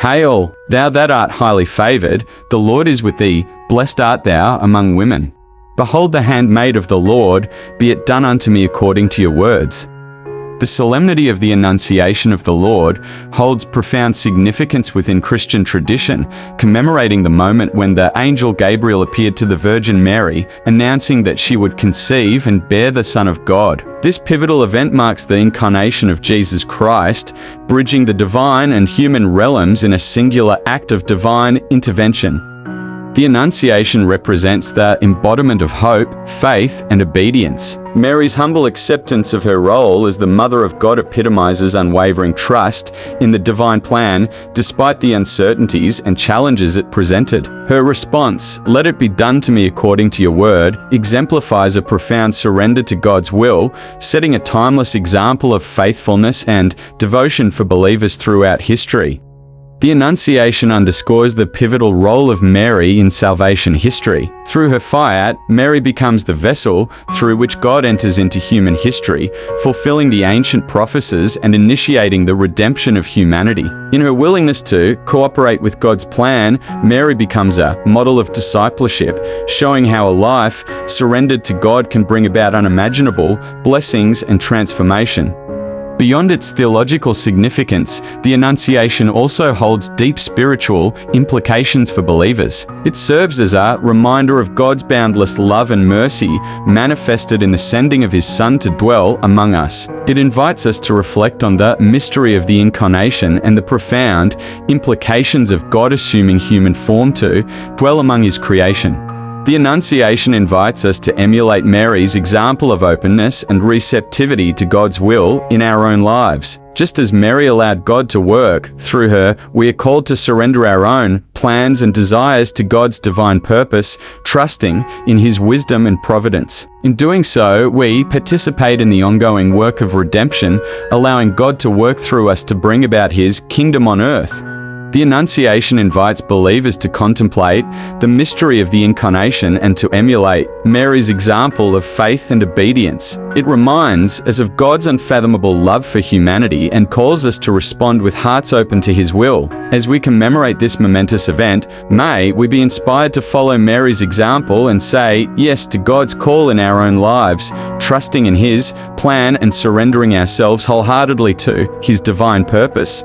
Hail, thou that art highly favoured, the Lord is with thee, blessed art thou among women. Behold the handmaid of the Lord, be it done unto me according to your words. The solemnity of the Annunciation of the Lord holds profound significance within Christian tradition, commemorating the moment when the angel Gabriel appeared to the Virgin Mary, announcing that she would conceive and bear the Son of God. This pivotal event marks the incarnation of Jesus Christ, bridging the divine and human realms in a singular act of divine intervention. The Annunciation represents the embodiment of hope, faith, and obedience. Mary's humble acceptance of her role as the Mother of God epitomizes unwavering trust in the divine plan, despite the uncertainties and challenges it presented. Her response, "Let it be done to me according to your word," exemplifies a profound surrender to God's will, setting a timeless example of faithfulness and devotion for believers throughout history. The Annunciation underscores the pivotal role of Mary in salvation history. Through her fiat, Mary becomes the vessel through which God enters into human history, fulfilling the ancient prophecies and initiating the redemption of humanity. In her willingness to cooperate with God's plan, Mary becomes a model of discipleship, showing how a life surrendered to God can bring about unimaginable blessings and transformation. Beyond its theological significance, the Annunciation also holds deep spiritual implications for believers. It serves as a reminder of God's boundless love and mercy manifested in the sending of His Son to dwell among us. It invites us to reflect on the mystery of the Incarnation and the profound implications of God assuming human form to dwell among His creation. The Annunciation invites us to emulate Mary's example of openness and receptivity to God's will in our own lives. Just as Mary allowed God to work through her, we are called to surrender our own plans and desires to God's divine purpose, trusting in His wisdom and providence. In doing so, we participate in the ongoing work of redemption, allowing God to work through us to bring about His kingdom on earth. The Annunciation invites believers to contemplate the mystery of the Incarnation and to emulate Mary's example of faith and obedience. It reminds us of God's unfathomable love for humanity and calls us to respond with hearts open to His will. As we commemorate this momentous event, may we be inspired to follow Mary's example and say yes to God's call in our own lives, trusting in His plan and surrendering ourselves wholeheartedly to His divine purpose.